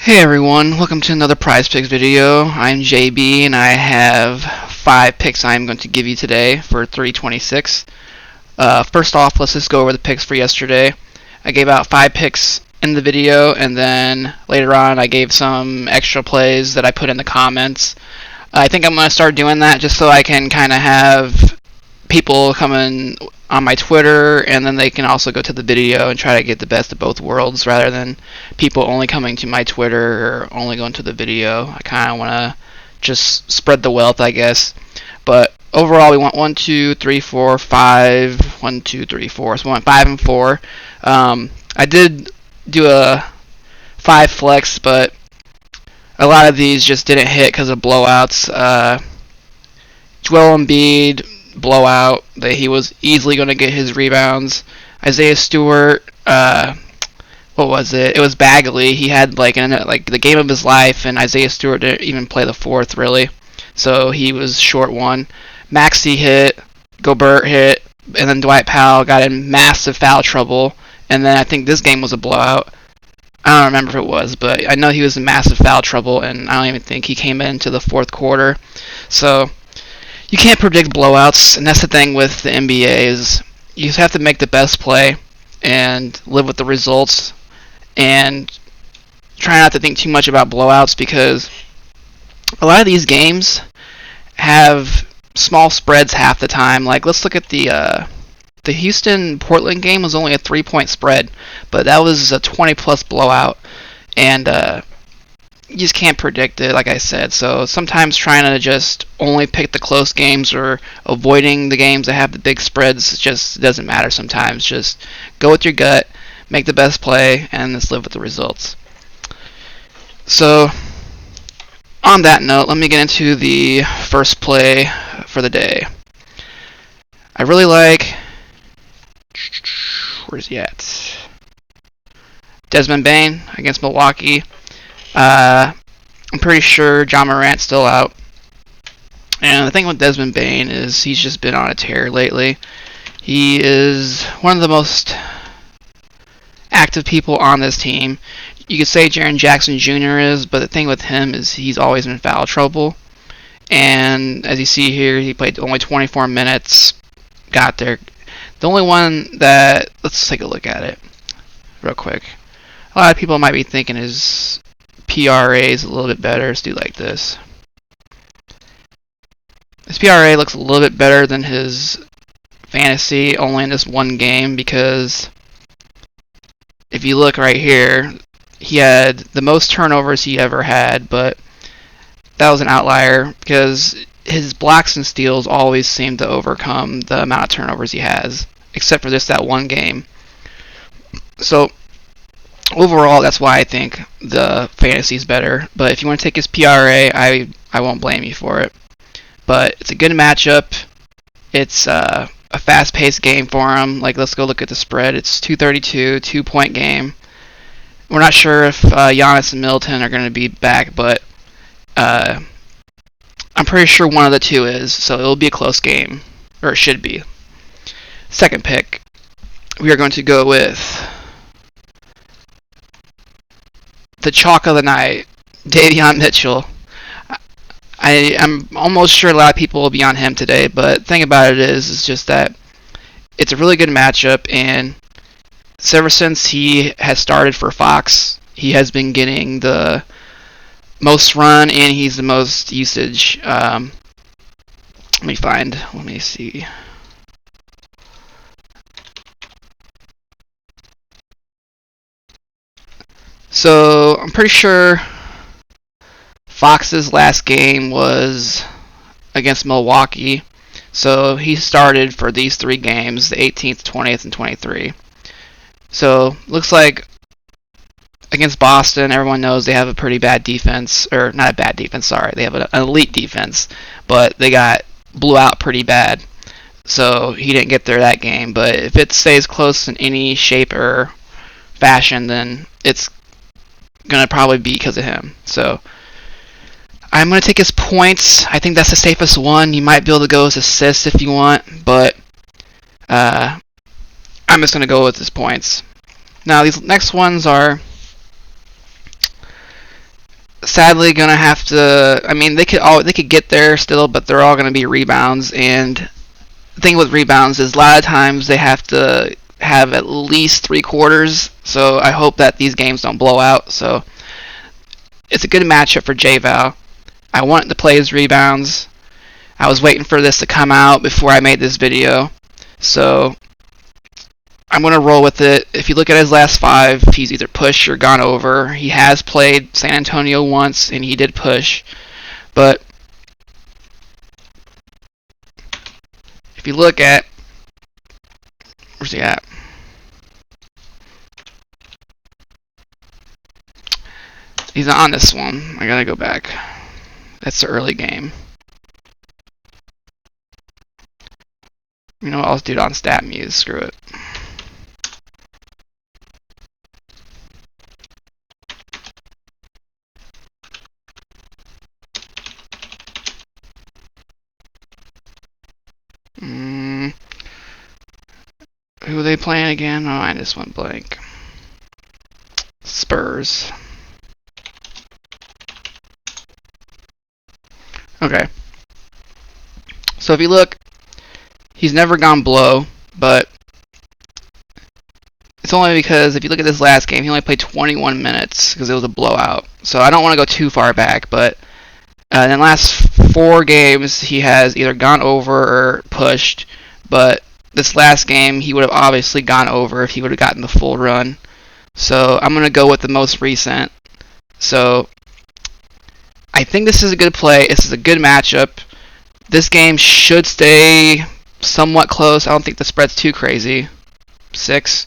Hey everyone, welcome to another Prize Picks video. I'm JB and I have 5 picks I'm going to give you today for 326. First off, let's just go over the picks for yesterday. I gave out 5 picks in the video, and then later on I gave some extra plays that I put in the comments. I think I'm going to start doing that just so I can kind of have people coming on my Twitter, and then they can also go to the video and try to get the best of both worlds rather than people only coming to my Twitter or only going to the video. I kind of want to just spread the wealth, I guess. But overall, we want 1, 2, 3, 4, 5. 1, 2, 3, 4. So we want 5 and 4. I did do a 5 flex, but a lot of these just didn't hit because of blowouts. Joel Embiid, blowout, that he was easily going to get his rebounds. Isaiah Stewart, what was it? It was Bagley. He had like the game of his life, and Isaiah Stewart didn't even play the fourth really, so he was short one. Maxey hit, Gobert hit, and then Dwight Powell got in massive foul trouble. And then I think this game was a blowout. I don't remember if it was, but I know he was in massive foul trouble, and I don't even think he came into the fourth quarter. So you can't predict blowouts, and that's the thing with the NBA is you have to make the best play and live with the results, and try not to think too much about blowouts because a lot of these games have small spreads half the time. Like, let's look at the Houston-Portland game was only a 3-point spread, but that was a 20-plus blowout, and you just can't predict it, like I said. So sometimes trying to just only pick the close games or avoiding the games that have the big spreads just doesn't matter sometimes. Just go with your gut, make the best play, and just live with the results. So on that note, let me get into the first play for the day. I really like... Where's he at? Desmond Bane against Milwaukee. I'm pretty sure Ja Morant's still out. And the thing with Desmond Bane is he's just been on a tear lately. He is one of the most active people on this team. You could say Jaren Jackson Jr. is, but the thing with him is he's always in foul trouble. And as you see here, he played only 24 minutes, got there. The only one that, let's take a look at it real quick. A lot of people might be thinking his PRA is a little bit better. Let's do like this. His PRA looks a little bit better than his fantasy only in this one game, because if you look right here, he had the most turnovers he ever had, but that was an outlier because his blocks and steals always seem to overcome the amount of turnovers he has, except for just that one game. So overall, that's why I think the fantasy is better. But if you want to take his PRA, I won't blame you for it. But it's a good matchup. It's a fast-paced game for him. Like, let's go look at the spread. It's 232, 2-point game. We're not sure if Giannis and Middleton are going to be back, but I'm pretty sure one of the two is. So it'll be a close game, or it should be. Second pick, we are going to go with the chalk of the night, Davion Mitchell. I'm almost sure a lot of people will be on him today, but the thing about it is just that it's a really good matchup, and ever since he has started for Fox, he has been getting the most run, and he's the most usage. Let me see. So I'm pretty sure Fox's last game was against Milwaukee. So he started for these 3 games, the 18th, 20th, and 23. So looks like against Boston, everyone knows they have a pretty bad defense, or not a bad defense, sorry. They have an elite defense, but they got blew out pretty bad. So he didn't get there that game. But if it stays close in any shape or fashion, then it's going to probably be because of him. So I'm going to take his points. I think that's the safest one. You might be able to go his assists if you want, but I'm just going to go with his points. Now, these next ones are sadly gonna have to. I mean, they could get there still, but they're all gonna be rebounds. And the thing with rebounds is a lot of times they have to have at least 3 quarters. So I hope that these games don't blow out. So it's a good matchup for JVal. I wanted to play his rebounds. I was waiting for this to come out before I made this video. So I'm going to roll with it. If you look at his last 5, he's either pushed or gone over. He has played San Antonio once, and he did push. But if you look at... Where's he at? He's not on this one. I got to go back. That's the early game. You know what? I'll do it on StatMuse. Screw it. Who are they playing again? Oh, I just went blank. Spurs. Okay. So if you look, he's never gone below, but it's only because if you look at this last game, he only played 21 minutes because it was a blowout. So I don't want to go too far back, but in the last 4 games, he has either gone over or pushed, but this last game, he would have obviously gone over if he would have gotten the full run. So I'm going to go with the most recent. So I think this is a good play. This is a good matchup. This game should stay somewhat close. I don't think the spread's too crazy. 6.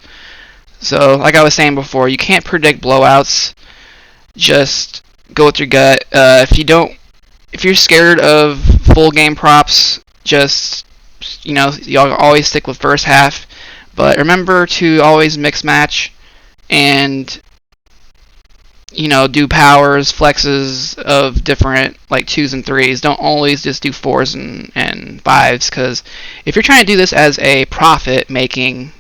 So like I was saying before, you can't predict blowouts. Just go with your gut. If you're scared of full game props, just y'all always stick with first half, but remember to always mix match and do powers, flexes of different like 2s and 3s. Don't always just do 4s and 5s, because if you're trying to do this as a profit making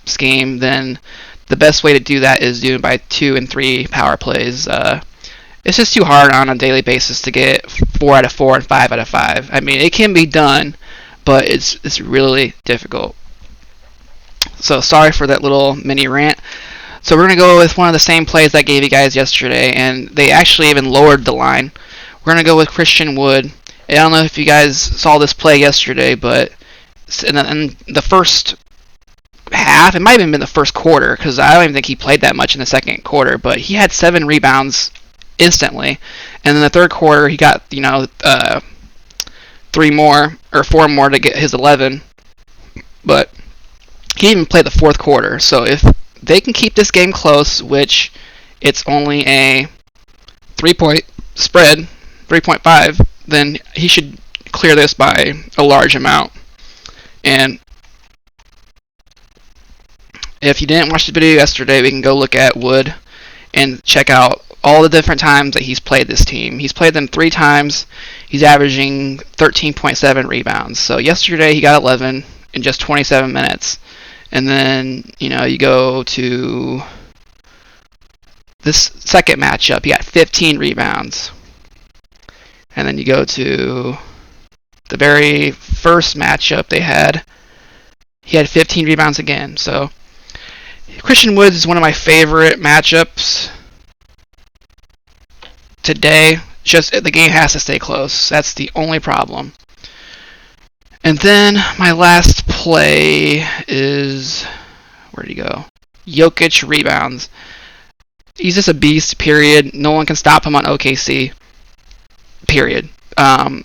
scheme, then the best way to do that is doing by 2 and 3 power plays. It's just too hard on a daily basis to get 4 out of 4 and 5 out of 5. I mean, it can be done, but it's really difficult. So sorry for that little mini rant. So we're going to go with one of the same plays I gave you guys yesterday, and they actually even lowered the line. We're going to go with Christian Wood. I don't know if you guys saw this play yesterday, but in the first half, it might have even been the first quarter, because I don't even think he played that much in the second quarter, but he had 7 rebounds instantly. And in the third quarter, he got 3 more or 4 more to get his 11, but he didn't even play the fourth quarter. So if they can keep this game close, which it's only a 3-point spread, 3.5, then he should clear this by a large amount. And if you didn't watch the video yesterday, we can go look at Wood and check out all the different times that he's played this team. He's played them 3 times. He's averaging 13.7 rebounds. So yesterday he got 11 in just 27 minutes. And then, you go to this second matchup, he got 15 rebounds. And then you go to the very first matchup they had, he had 15 rebounds again. So Christian Woods is one of my favorite matchups today. Just the game has to stay close. That's the only problem. And then my last play is, where'd he go? Jokic rebounds. He's just a beast, period. No one can stop him on OKC, period. I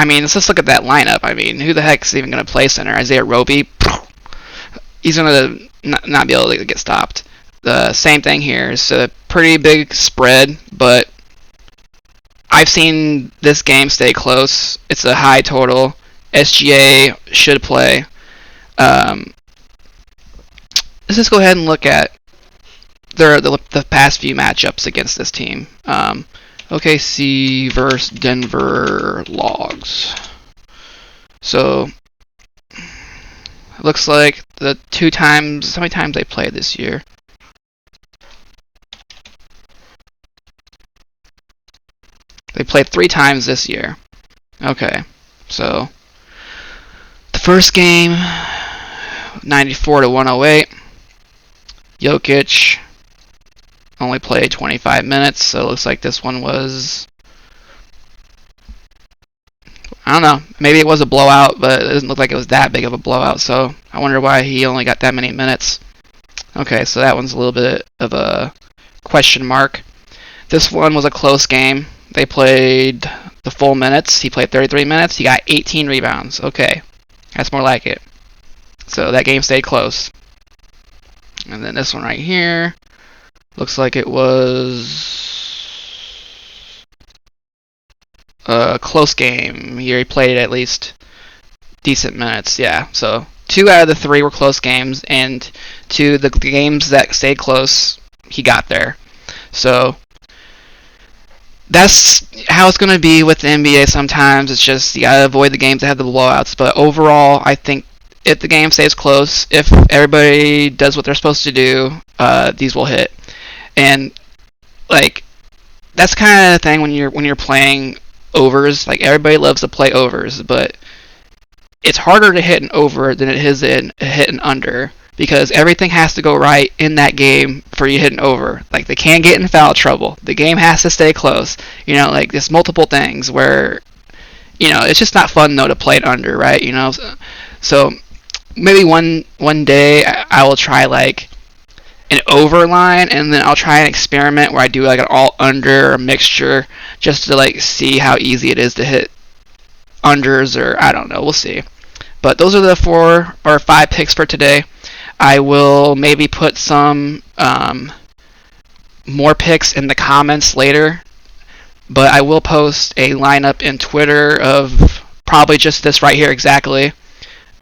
mean, let's just look at that lineup. I mean, who the heck is even going to play center? Isaiah Roby? He's going to not be able to get stopped. The same thing here. It's a pretty big spread, but I've seen this game stay close. It's a high total. SGA should play. Let's just go ahead and look at the past few matchups against this team. OKC versus Denver Logs. So it looks like the 2 times, how many times they played this year? They played 3 times this year. Okay, so the first game, 94 to 108. Jokic only played 25 minutes, so it looks like this one was, I don't know, maybe it was a blowout, but it doesn't look like it was that big of a blowout, so I wonder why he only got that many minutes. Okay, so that one's a little bit of a question mark. This one was a close game. They played the full minutes. He played 33 minutes. He got 18 rebounds. Okay, that's more like it. So that game stayed close. And then this one right here looks like it was a close game. Here he played at least decent minutes. Yeah, so 2 out of the 3 were close games, and 2 the games that stayed close, he got there. So that's how it's going to be with the NBA sometimes. It's just you got to avoid the games that have the blowouts. But overall, I think if the game stays close, if everybody does what they're supposed to do, these will hit. And like that's kind of the thing when you're playing overs. Like everybody loves to play overs, but it's harder to hit an over than it is to hit an under, because everything has to go right in that game for you to hit an over. Like they can't get in foul trouble. The game has to stay close. Like there's multiple things where, it's just not fun though to play it under, right? So maybe one day I will try like an over line, and then I'll try an experiment where I do like an all under or a mixture, just to like see how easy it is to hit unders, or I don't know, we'll see. But those are the 4 or 5 picks for today. I will maybe put some more picks in the comments later, but I will post a lineup in Twitter of probably just this right here exactly.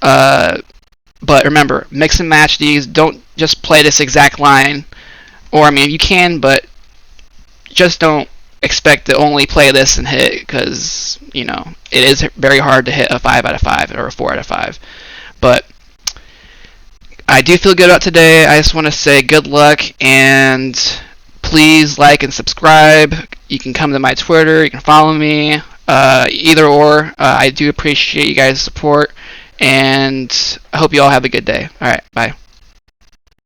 But remember, mix and match these. Don't just play this exact line, or I mean you can, but just don't expect to only play this and hit, because it is very hard to hit a 5 out of 5 or a 4 out of 5. But I do feel good about today. I just want to say good luck, and please like and subscribe. You can come to my Twitter, you can follow me, either or. I do appreciate you guys' support, and I hope you all have a good day. Alright, bye.